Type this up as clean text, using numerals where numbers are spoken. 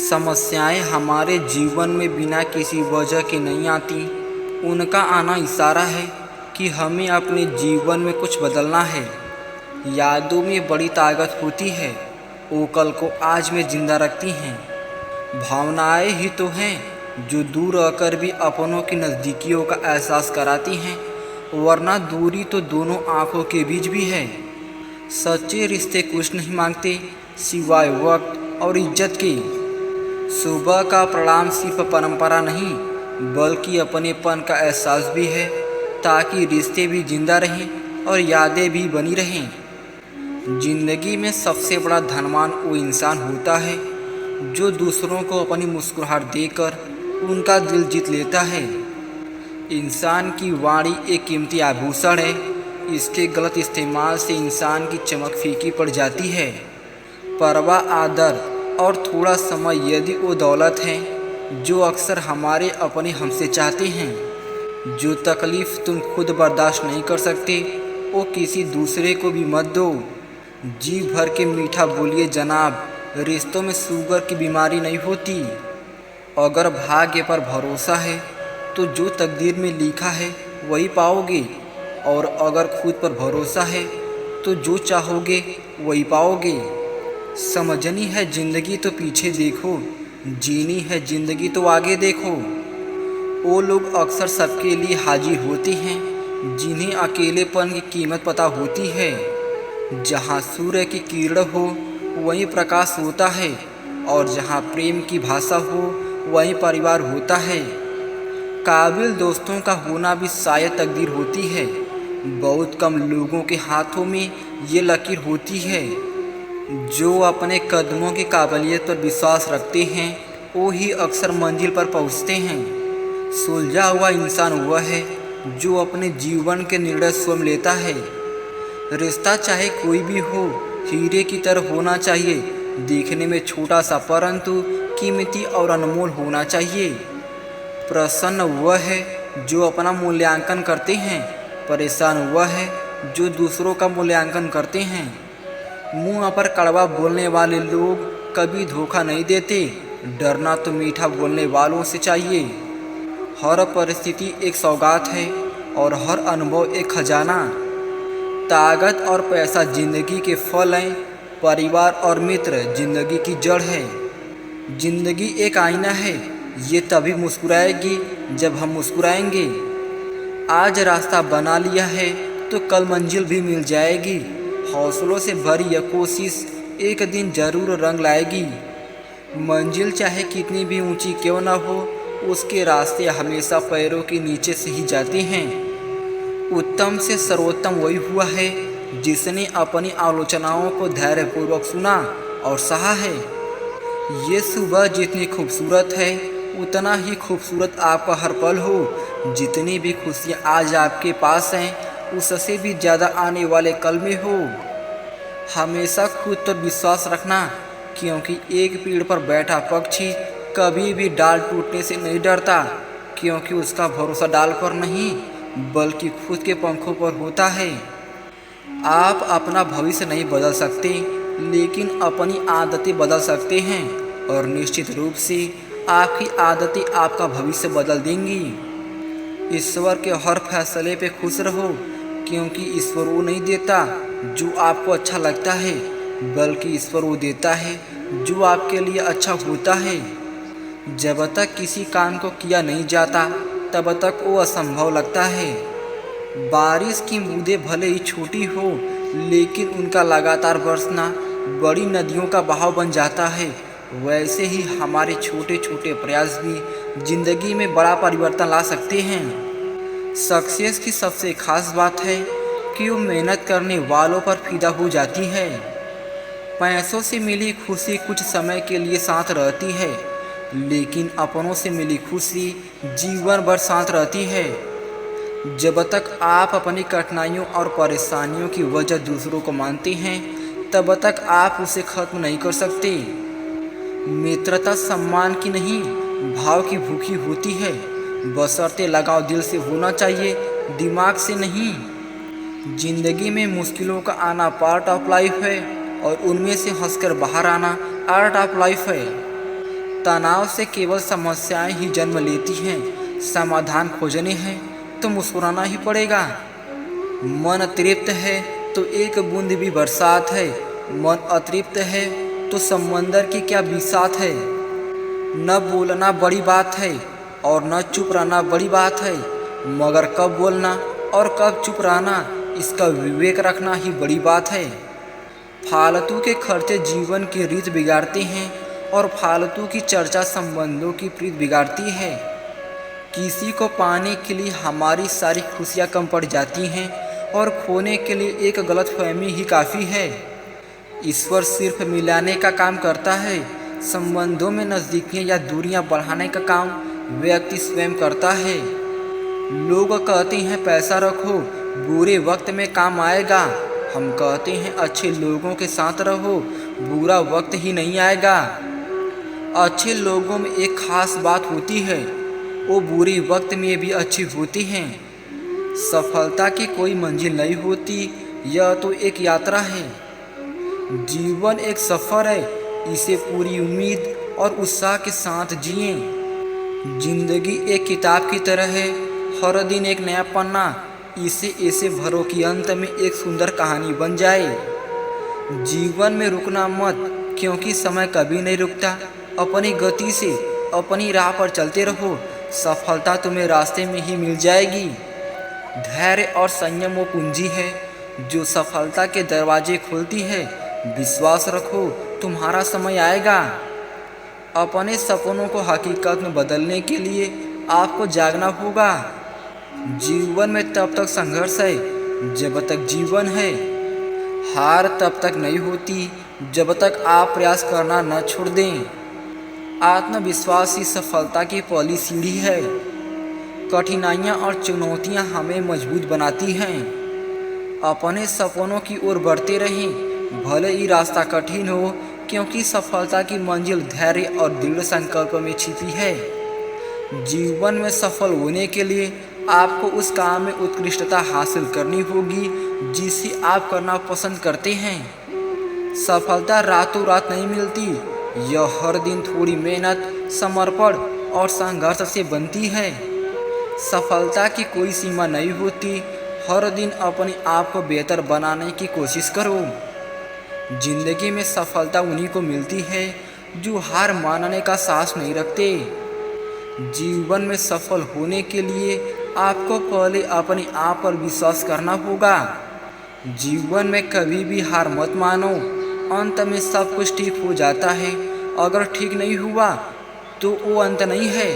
समस्याएं हमारे जीवन में बिना किसी वजह के नहीं आती। उनका आना इशारा है कि हमें अपने जीवन में कुछ बदलना है। यादों में बड़ी ताकत होती है, वो कल को आज में जिंदा रखती हैं। भावनाएं ही तो हैं जो दूर रहकर भी अपनों की नज़दीकियों का एहसास कराती हैं, वरना दूरी तो दोनों आंखों के बीच भी है। सच्चे रिश्ते कुछ नहीं मांगते सिवाय वक्त और इज्जत के। सुबह का प्रणाम सिर्फ परंपरा नहीं बल्कि अपनेपन का एहसास भी है, ताकि रिश्ते भी जिंदा रहें और यादें भी बनी रहें। जिंदगी में सबसे बड़ा धनवान वो इंसान होता है जो दूसरों को अपनी मुस्कुराहट देकर उनका दिल जीत लेता है। इंसान की वाणी एक कीमती आभूषण है, इसके गलत इस्तेमाल से इंसान की चमक फीकी पड़ जाती है। परवाह, आदर और थोड़ा समय यदि वो दौलत है जो अक्सर हमारे अपने हमसे चाहते हैं। जो तकलीफ़ तुम खुद बर्दाश्त नहीं कर सकते वो किसी दूसरे को भी मत दो। जी भर के मीठा बोलिए जनाब, रिश्तों में शुगर की बीमारी नहीं होती। अगर भाग्य पर भरोसा है तो जो तकदीर में लिखा है वही पाओगे, और अगर खुद पर भरोसा है तो जो चाहोगे वही पाओगे। समझनी है ज़िंदगी तो पीछे देखो, जीनी है ज़िंदगी तो आगे देखो। वो लोग अक्सर सबके लिए हाजिर होते हैं जिन्हें अकेलेपन की कीमत पता होती है। जहाँ सूर्य की किरण हो वहीं प्रकाश होता है, और जहाँ प्रेम की भाषा हो वहीं परिवार होता है। काबिल दोस्तों का होना भी शायद तकदीर होती है। बहुत कम लोगों के हाथों में ये लकीर होती है। जो अपने कदमों की काबिलियत पर विश्वास रखते हैं वो ही अक्सर मंजिल पर पहुंचते हैं। सुलझा हुआ इंसान वह है जो अपने जीवन के निर्णय स्वयं लेता है। रिश्ता चाहे कोई भी हो, हीरे की तरह होना चाहिए, दिखने में छोटा सा परंतु कीमती और अनमोल होना चाहिए। प्रसन्न वह है जो अपना मूल्यांकन करते हैं, परेशान वह है जो दूसरों का मूल्यांकन करते हैं। मुंह पर कड़वा बोलने वाले लोग कभी धोखा नहीं देते, डरना तो मीठा बोलने वालों से चाहिए। हर परिस्थिति एक सौगात है और हर अनुभव एक खजाना। ताकत और पैसा जिंदगी के फल हैं, परिवार और मित्र जिंदगी की जड़ है। जिंदगी एक आईना है, ये तभी मुस्कुराएगी जब हम मुस्कुराएंगे। आज रास्ता बना लिया है तो कल मंजिल भी मिल जाएगी। हौसलों से भरी यह कोशिश एक दिन जरूर रंग लाएगी। मंजिल चाहे कितनी भी ऊंची क्यों न हो, उसके रास्ते हमेशा पैरों के नीचे से ही जाते हैं। उत्तम से सर्वोत्तम वही हुआ है जिसने अपनी आलोचनाओं को धैर्यपूर्वक सुना और सहा है। ये सुबह जितनी खूबसूरत है उतना ही खूबसूरत आपका हर पल हो। जितनी भी खुशियाँ आज आपके पास हैं उससे भी ज़्यादा आने वाले कल में हो। हमेशा खुद पर विश्वास रखना, क्योंकि एक पेड़ पर बैठा पक्षी कभी भी डाल टूटने से नहीं डरता, क्योंकि उसका भरोसा डाल पर नहीं बल्कि खुद के पंखों पर होता है। आप अपना भविष्य नहीं बदल सकते, लेकिन अपनी आदतें बदल सकते हैं, और निश्चित रूप से आपकी आदतें आपका भविष्य बदल देंगी। ईश्वर के हर फैसले पे खुश रहो, क्योंकि ईश्वर वो नहीं देता जो आपको अच्छा लगता है, बल्कि ईश्वर वो देता है जो आपके लिए अच्छा होता है। जब तक किसी काम को किया नहीं जाता तब तक वो असंभव लगता है। बारिश की बूंदें भले ही छोटी हो, लेकिन उनका लगातार बरसना बड़ी नदियों का बहाव बन जाता है। वैसे ही हमारे छोटे छोटे प्रयास भी जिंदगी में बड़ा परिवर्तन ला सकते हैं। सक्सेस की सबसे खास बात है कि वो मेहनत करने वालों पर फिदा हो जाती है। पैसों से मिली खुशी कुछ समय के लिए साथ रहती है, लेकिन अपनों से मिली खुशी जीवन भर साथ रहती है। जब तक आप अपनी कठिनाइयों और परेशानियों की वजह दूसरों को मानते हैं तब तक आप उसे खत्म नहीं कर सकते। मित्रता सम्मान की नहीं, भाव की भूखी होती है, बशर्ते लगाव दिल से होना चाहिए, दिमाग से नहीं। जिंदगी में मुश्किलों का आना पार्ट ऑफ लाइफ है, और उनमें से हंसकर बाहर आना आर्ट ऑफ लाइफ है। तनाव से केवल समस्याएं ही जन्म लेती हैं। समाधान खोजने हैं तो मुस्कुराना ही पड़ेगा। मन तृप्त है तो एक बूंद भी बरसात है, मन अतृप्त है तो समंदर की क्या बिसात है। न बोलना बड़ी बात है और न चुप रहना बड़ी बात है, मगर कब बोलना और कब चुप रहना इसका विवेक रखना ही बड़ी बात है। फालतू के खर्चे जीवन की रीत बिगाड़ते हैं और फालतू की चर्चा संबंधों की प्रीत बिगाड़ती है। किसी को पाने के लिए हमारी सारी खुशियाँ कम पड़ जाती हैं और खोने के लिए एक गलतफहमी ही काफ़ी है। ईश्वर सिर्फ मिलाने का काम करता है, संबंधों में नज़दीकियाँ या दूरियाँ बढ़ाने का काम व्यक्ति स्वयं करता है। लोग कहते हैं पैसा रखो, बुरे वक्त में काम आएगा। हम कहते हैं अच्छे लोगों के साथ रहो, बुरा वक्त ही नहीं आएगा। अच्छे लोगों में एक खास बात होती है, वो बुरे वक्त में भी अच्छी होती हैं। सफलता की कोई मंजिल नहीं होती, यह तो एक यात्रा है। जीवन एक सफ़र है, इसे पूरी उम्मीद और उत्साह के साथ जिएं। जिंदगी एक किताब की तरह है, हर दिन एक नया पन्ना। इसे ऐसे भरो कि अंत में एक सुंदर कहानी बन जाए। जीवन में रुकना मत, क्योंकि समय कभी नहीं रुकता। अपनी गति से अपनी राह पर चलते रहो, सफलता तुम्हें रास्ते में ही मिल जाएगी। धैर्य और संयम वो पूंजी है जो सफलता के दरवाजे खोलती है। विश्वास रखो, तुम्हारा समय आएगा। अपने सपनों को हकीकत में बदलने के लिए आपको जागना होगा। जीवन में तब तक संघर्ष है जब तक जीवन है। हार तब तक नहीं होती जब तक आप प्रयास करना न छोड़ दें। आत्मविश्वास ही सफलता की पहली सीढ़ी है। कठिनाइयाँ और चुनौतियाँ हमें मजबूत बनाती हैं। अपने सपनों की ओर बढ़ते रहें, भले ही रास्ता कठिन हो, क्योंकि सफलता की मंजिल धैर्य और दृढ़ संकल्प में छिपी है। जीवन में सफल होने के लिए आपको उस काम में उत्कृष्टता हासिल करनी होगी जिसे आप करना पसंद करते हैं। सफलता रातों रात नहीं मिलती, यह हर दिन थोड़ी मेहनत, समर्पण और संघर्ष से बनती है। सफलता की कोई सीमा नहीं होती, हर दिन अपने आप को बेहतर बनाने की कोशिश करो। जिंदगी में सफलता उन्हीं को मिलती है जो हार मानने का साहस नहीं रखते। जीवन में सफल होने के लिए आपको पहले अपने आप पर विश्वास करना होगा। जीवन में कभी भी हार मत मानो, अंत में सब कुछ ठीक हो जाता है। अगर ठीक नहीं हुआ तो वो अंत नहीं है।